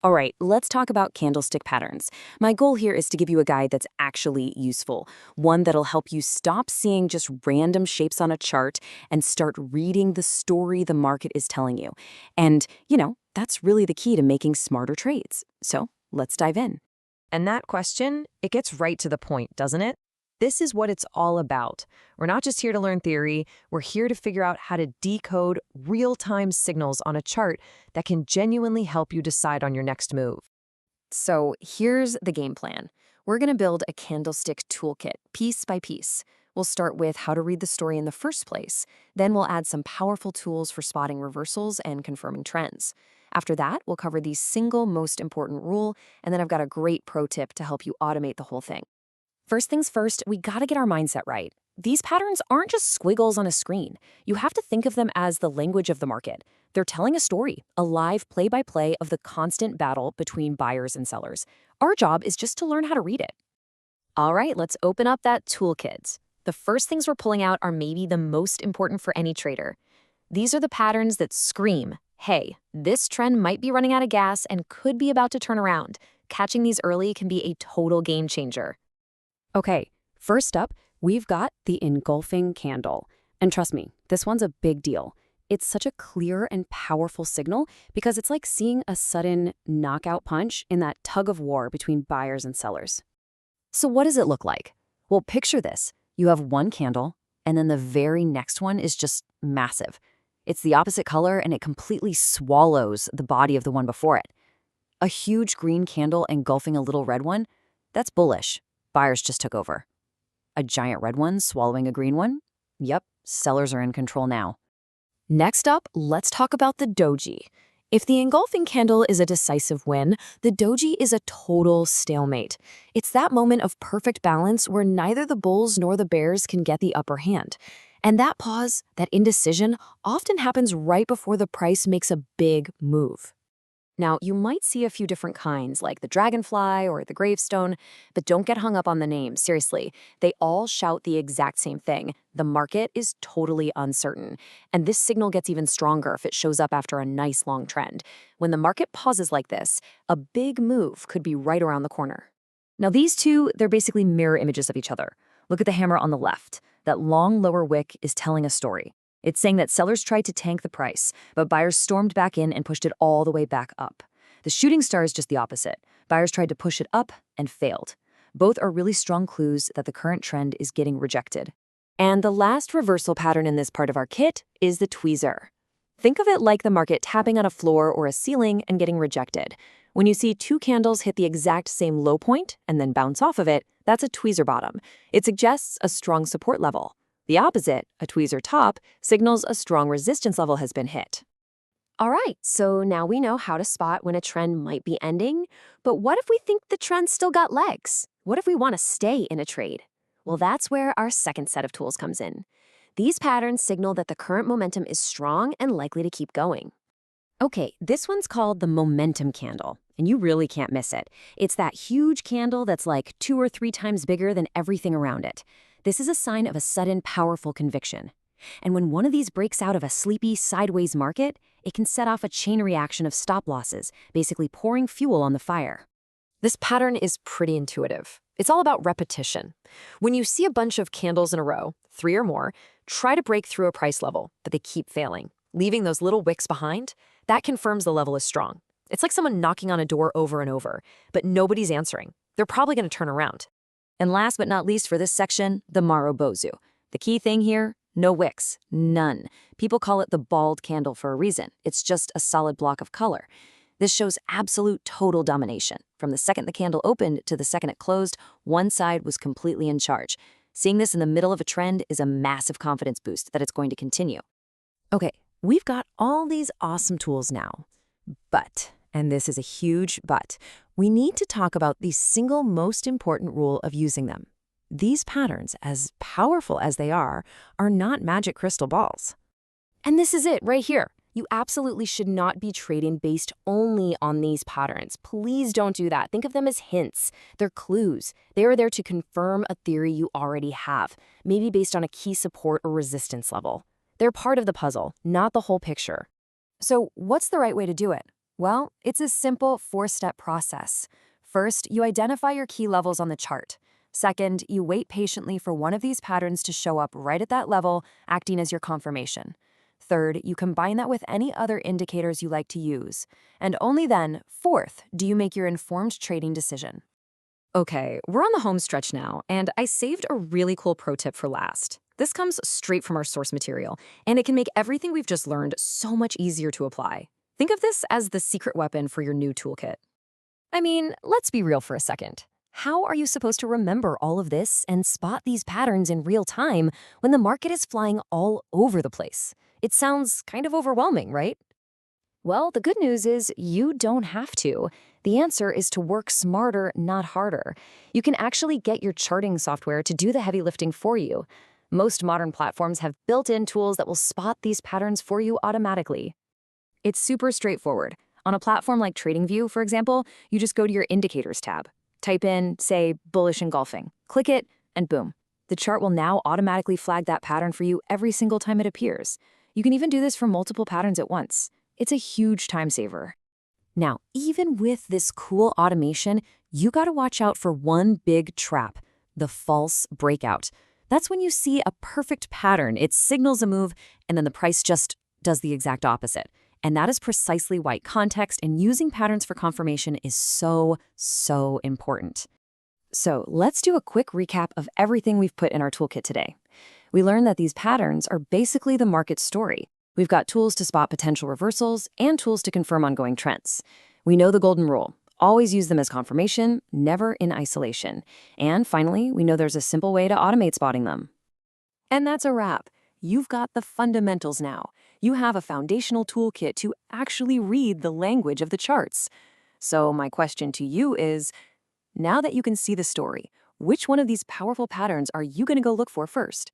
All right, let's talk about candlestick patterns. My goal here is to give you a guide that's actually useful, one that'll help you stop seeing just random shapes on a chart and start reading the story the market is telling you. And, that's really the key to making smarter trades. So let's dive in. And that question, it gets right to the point, doesn't it? This is what it's all about. We're not just here to learn theory, we're here to figure out how to decode real-time signals on a chart that can genuinely help you decide on your next move. So here's the game plan. We're going to build a candlestick toolkit, piece by piece. We'll start with how to read the story in the first place. Then we'll add some powerful tools for spotting reversals and confirming trends. After that, we'll cover the single most important rule, and then I've got a great pro tip to help you automate the whole thing. First things first, we gotta get our mindset right. These patterns aren't just squiggles on a screen. You have to think of them as the language of the market. They're telling a story, a live play-by-play of the constant battle between buyers and sellers. Our job is just to learn how to read it. All right, let's open up that toolkit. The first things we're pulling out are maybe the most important for any trader. These are the patterns that scream, hey, this trend might be running out of gas and could be about to turn around. Catching these early can be a total game changer. Okay, first up, we've got the engulfing candle. And trust me, this one's a big deal. It's such a clear and powerful signal because it's like seeing a sudden knockout punch in that tug of war between buyers and sellers. So what does it look like? Well, picture this. You have one candle, and then the very next one is just massive. It's the opposite color, and it completely swallows the body of the one before it. A huge green candle engulfing a little red one, that's bullish. Buyers just took over. A giant red one swallowing a green one? Yep, sellers are in control now. Next up, let's talk about the doji. If the engulfing candle is a decisive win, the doji is a total stalemate. It's that moment of perfect balance where neither the bulls nor the bears can get the upper hand. And that pause, that indecision, often happens right before the price makes a big move. Now, you might see a few different kinds, like the dragonfly or the gravestone, but don't get hung up on the names. Seriously, they all shout the exact same thing. The market is totally uncertain. And this signal gets even stronger if it shows up after a nice long trend. When the market pauses like this, a big move could be right around the corner. Now, these two, they're basically mirror images of each other. Look at the hammer on the left. That long lower wick is telling a story. It's saying that sellers tried to tank the price, but buyers stormed back in and pushed it all the way back up. The shooting star is just the opposite. Buyers tried to push it up and failed. Both are really strong clues that the current trend is getting rejected. And the last reversal pattern in this part of our kit is the tweezer. Think of it like the market tapping on a floor or a ceiling and getting rejected. When you see two candles hit the exact same low point and then bounce off of it, that's a tweezer bottom. It suggests a strong support level. The opposite, a tweezer top, signals a strong resistance level has been hit. All right, so now we know how to spot when a trend might be ending, but what if we think the trend still got legs? What if we want to stay in a trade? Well, that's where our second set of tools comes in. These patterns signal that the current momentum is strong and likely to keep going. Okay, this one's called the momentum candle, and you really can't miss it. It's that huge candle that's like 2 or 3 times bigger than everything around it. This is a sign of a sudden, powerful conviction. And when one of these breaks out of a sleepy, sideways market, it can set off a chain reaction of stop losses, basically pouring fuel on the fire. This pattern is pretty intuitive. It's all about repetition. When you see a bunch of candles in a row, 3 or more, try to break through a price level, but they keep failing, leaving those little wicks behind. That confirms the level is strong. It's like someone knocking on a door over and over, but nobody's answering. They're probably going to turn around. And last but not least for this section, the Marubozu. The key thing here, no wicks, none. People call it the bald candle for a reason. It's just a solid block of color. This shows absolute total domination. From the second the candle opened to the second it closed, one side was completely in charge. Seeing this in the middle of a trend is a massive confidence boost that it's going to continue. Okay, we've got all these awesome tools now, but, and this is a huge but, we need to talk about the single most important rule of using them. These patterns, as powerful as they are not magic crystal balls. And this is it right here. You absolutely should not be trading based only on these patterns. Please don't do that. Think of them as hints. They're clues. They are there to confirm a theory you already have, maybe based on a key support or resistance level. They're part of the puzzle, not the whole picture. So what's the right way to do it? Well, it's a simple four-step process. First, you identify your key levels on the chart. Second, you wait patiently for one of these patterns to show up right at that level, acting as your confirmation. Third, you combine that with any other indicators you like to use. And only then, fourth, do you make your informed trading decision. Okay, we're on the home stretch now, and I saved a really cool pro tip for last. This comes straight from our source material, and it can make everything we've just learned so much easier to apply. Think of this as the secret weapon for your new toolkit. I mean, let's be real for a second. How are you supposed to remember all of this and spot these patterns in real time when the market is flying all over the place? It sounds kind of overwhelming, right? Well, the good news is you don't have to. The answer is to work smarter, not harder. You can actually get your charting software to do the heavy lifting for you. Most modern platforms have built-in tools that will spot these patterns for you automatically. It's super straightforward. On a platform like TradingView, for example, you just go to your Indicators tab. Type in, say, Bullish Engulfing. Click it, and boom. The chart will now automatically flag that pattern for you every single time it appears. You can even do this for multiple patterns at once. It's a huge time saver. Now, even with this cool automation, you gotta watch out for one big trap, the false breakout. That's when you see a perfect pattern. It signals a move, and then the price just does the exact opposite. And that is precisely why context and using patterns for confirmation is so important. So let's do a quick recap of everything we've put in our toolkit today. We learned that these patterns are basically the market story. We've got tools to spot potential reversals and tools to confirm ongoing trends. We know the golden rule. Always use them as confirmation, never in isolation. And finally, we know there's a simple way to automate spotting them. And that's a wrap. You've got the fundamentals now. You have a foundational toolkit to actually read the language of the charts. So my question to you is, now that you can see the story, which one of these powerful patterns are you going to go look for first?